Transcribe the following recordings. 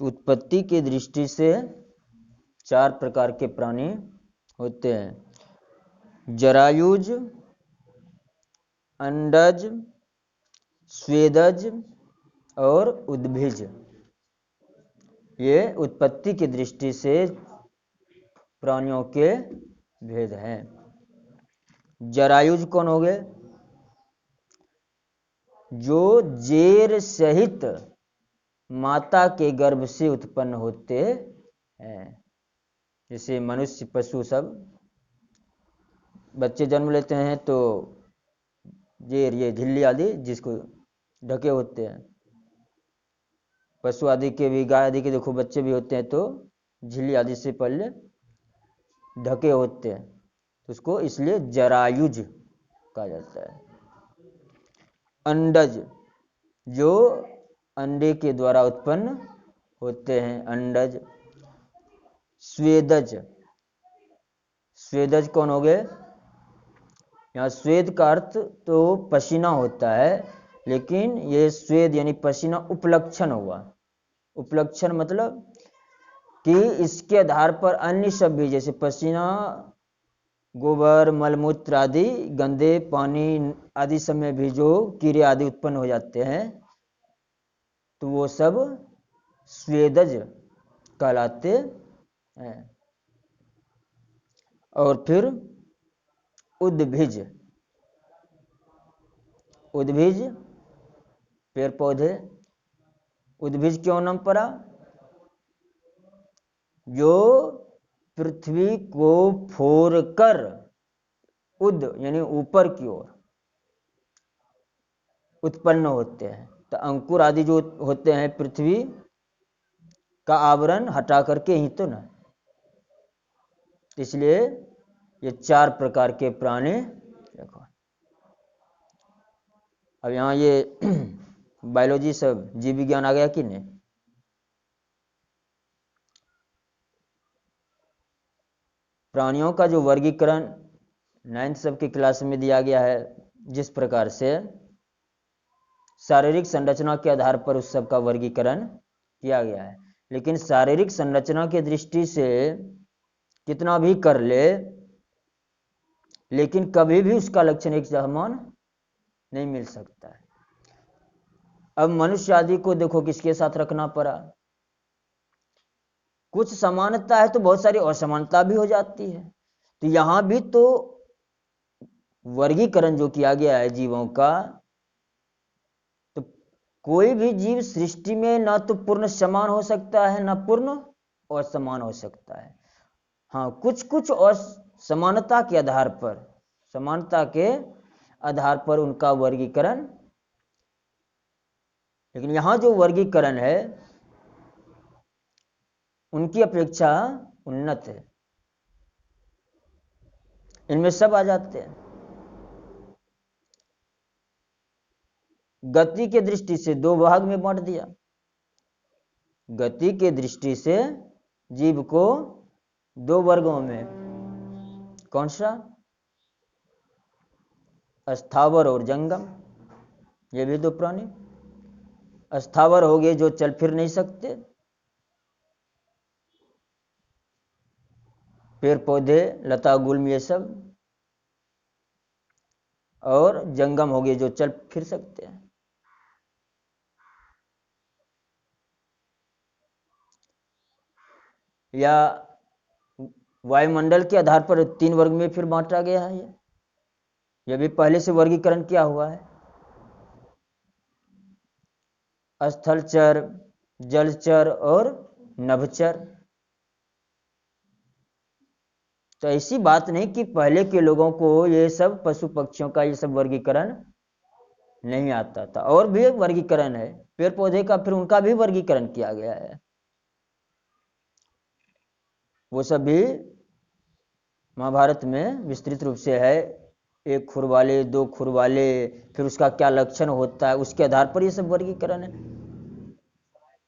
उत्पत्ति की दृष्टि से 4 प्रकार के प्राणी होते हैं। जरायुज, अंडज, स्वेदज और उद्भिज। ये उत्पत्ति की दृष्टि से प्राणियों के भेद हैं। जरायुज कौन हो गए? जो जेर सहित माता के गर्भ से उत्पन्न होते हैं। जैसे मनुष्य, पशु सब बच्चे जन्म लेते हैं तो जेर, ये झिल्ली आदि जिसको ढके होते हैं। पशु आदि के भी, गाय आदि के देखो बच्चे भी होते हैं तो झिल्ली आदि से पहले ढके होते हैं, तो उसको इसलिए जरायुज कहा जाता है। अंडज, जो अंडे के द्वारा उत्पन्न होते हैं, अंडज। स्वेदज, स्वेदज कौन हो गए? यहाँ स्वेद का अर्थ तो पसीना होता है, लेकिन ये स्वेद यानी पसीना उपलक्षण हुआ। उपलक्षण मतलब कि इसके आधार पर अन्य सब भी, जैसे पसीना, गोबर, मलमूत्र आदि गंदे पानी आदि सब में भी जो कीड़े आदि उत्पन्न हो जाते हैं, तो वो सब स्वेदज कहलाते हैं। और फिर उद्भिज, उद्भिज पेड़ पौधे। उद्भिज क्यों नाम पड़ा? जो पृथ्वी को फोड़कर उद यानी ऊपर की ओर उत्पन्न होते हैं। तो अंकुर आदि जो होते हैं पृथ्वी का आवरण हटा करके ही तो ना, इसलिए ये 4 प्रकार के प्राणी। देखो अब यहाँ ये बायोलॉजी सब जीव विज्ञान आ गया कि नहीं? प्राणियों का जो वर्गीकरण 9th सब की क्लास में दिया गया है, जिस प्रकार से शारीरिक संरचना के आधार पर उस सब का वर्गीकरण किया गया है, लेकिन शारीरिक संरचना की दृष्टि से कितना भी कर ले, लेकिन कभी भी उसका लक्षण एक समान नहीं मिल सकता है। अब मनुष्य आदि को देखो किसके साथ रखना पड़ा। कुछ समानता है तो बहुत सारी असमानता भी हो जाती है। तो यहां भी तो वर्गीकरण जो किया गया है जीवों का, तो कोई भी जीव सृष्टि में ना तो पूर्ण समान हो सकता है, ना पूर्ण असमान हो सकता है। हाँ, कुछ कुछ असमानता के आधार पर, समानता के आधार पर उनका वर्गीकरण, लेकिन यहां जो वर्गीकरण है उनकी अपेक्षा उन्नत है। इनमें सब आ जाते हैं। गति के दृष्टि से 2 भाग में बांट दिया। गति के दृष्टि से जीव को 2 वर्गों में, कौन सा? अस्थावर और जंगम। ये भी 2 प्राणी। अस्थावर हो गए जो चल फिर नहीं सकते, पेड़ पौधे, लता गुल्म ये सब, और जंगम हो गए जो चल फिर सकते हैं। या वायुमंडल के आधार पर 3 वर्ग में फिर बांटा गया है। यह भी पहले से वर्गीकरण किया हुआ है। स्थलचर, जलचर और नभचर। तो ऐसी बात नहीं कि पहले के लोगों को ये सब पशु पक्षियों का ये सब वर्गीकरण नहीं आता था, और भी एक वर्गीकरण है पेड़ पौधे का, फिर उनका भी वर्गीकरण किया गया है। वो सब भी महाभारत में विस्तृत रूप से है। 1 खुर वाले, 2 खुर वाले, फिर उसका क्या लक्षण होता है, उसके आधार पर ये सब वर्गीकरण है।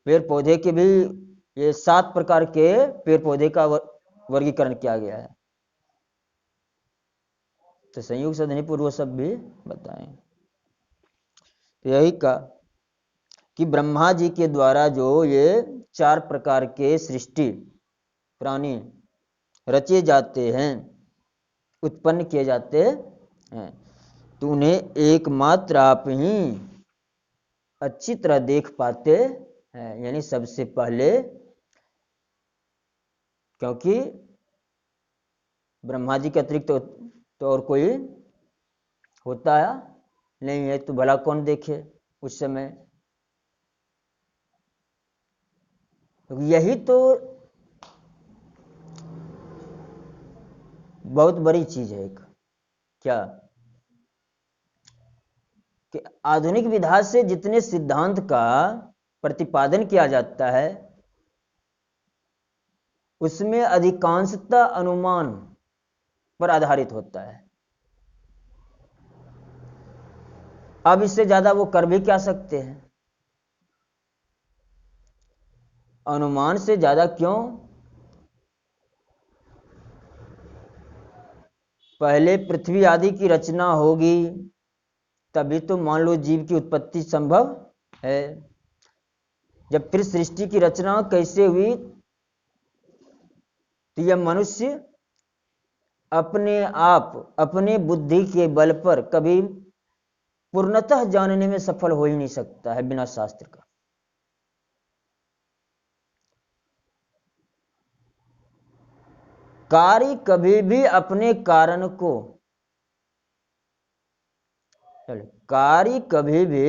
पेड़ पौधे के भी ये 7 प्रकार के पेड़ पौधे का वर्गीकरण किया गया है। तो संयुक्त सदनी पूर्व सब भी बताएं। तो यही कहा कि ब्रह्मा जी के द्वारा जो ये 4 प्रकार के सृष्टि प्राणी रचे जाते हैं, उत्पन्न किए जाते हैं, तो उन्हें एकमात्र आप ही अच्छी तरह देख पाते हैं। यानी सबसे पहले, क्योंकि ब्रह्मा जी के अतिरिक्त तो और कोई होता है नहीं है, तो भला कौन देखे उस समय। तो यही तो बहुत बड़ी चीज है एक, क्या कि आधुनिक विधा से जितने सिद्धांत का प्रतिपादन किया जाता है उसमें अधिकांशतः अनुमान पर आधारित होता है। अब इससे ज्यादा वो कर भी क्या सकते हैं? अनुमान से ज्यादा क्यों? पहले पृथ्वी आदि की रचना होगी तभी तो मान लो जीव की उत्पत्ति संभव है। जब फिर सृष्टि की रचना कैसे हुई, तो यह मनुष्य अपने आप अपने बुद्धि के बल पर कभी पूर्णतः जानने में सफल हो ही नहीं सकता है बिना शास्त्र का। कार्य कभी भी अपने कारण को, कार्य कभी भी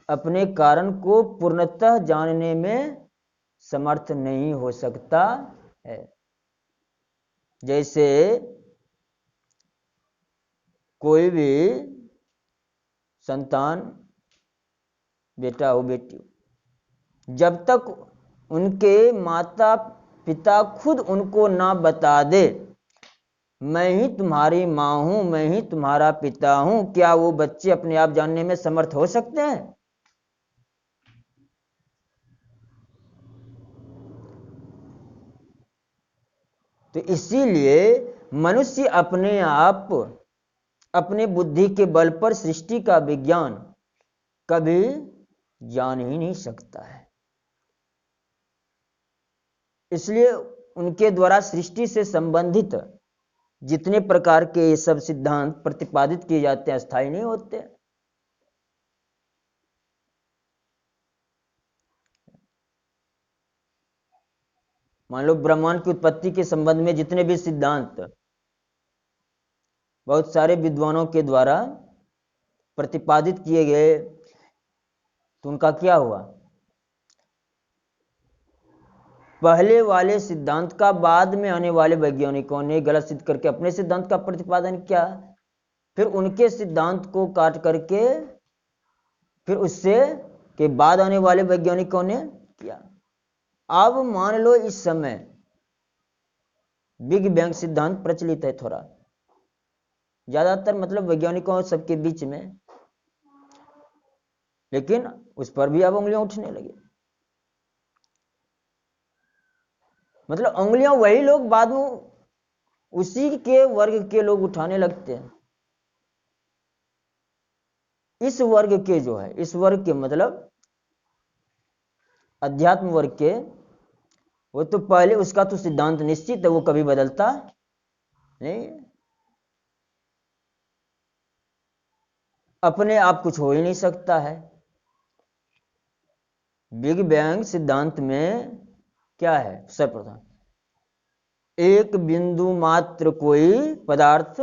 अपने कारण को पूर्णतः जानने में समर्थ नहीं हो सकता है। जैसे कोई भी संतान, बेटा हो बेटी हो, जब तक उनके माता पिता खुद उनको ना बता दे मैं ही तुम्हारी माँ हूं, मैं ही तुम्हारा पिता हूं, क्या वो बच्चे अपने आप जानने में समर्थ हो सकते हैं? तो इसीलिए मनुष्य अपने आप अपने बुद्धि के बल पर सृष्टि का विज्ञान कभी जान ही नहीं सकता है। इसलिए उनके द्वारा सृष्टि से संबंधित जितने प्रकार के ये सब सिद्धांत प्रतिपादित किए जाते हैं अस्थायी नहीं होते। मान लो ब्रह्मांड की उत्पत्ति के संबंध में जितने भी सिद्धांत बहुत सारे विद्वानों के द्वारा प्रतिपादित किए गए, तो उनका क्या हुआ? पहले वाले सिद्धांत का बाद में आने वाले वैज्ञानिकों ने गलत सिद्ध करके अपने सिद्धांत का प्रतिपादन किया, फिर उनके सिद्धांत को काट करके फिर उससे के बाद आने वाले वैज्ञानिकों ने किया। अब मान लो इस समय बिग बैंग सिद्धांत प्रचलित है थोड़ा, ज्यादातर मतलब वैज्ञानिकों सबके बीच में, लेकिन उस पर भी अब उंगलियां उठने लगी। मतलब उंगलियां वही लोग बाद में उसी के वर्ग के लोग उठाने लगते हैं। इस वर्ग के जो है, इस वर्ग के मतलब अध्यात्म वर्ग के, वो तो पहले उसका तो सिद्धांत निश्चित है, वो कभी बदलता नहीं, अपने आप कुछ हो ही नहीं सकता है। बिग बैंग सिद्धांत में क्या है? सर्वप्रथम एक बिंदु मात्र कोई पदार्थ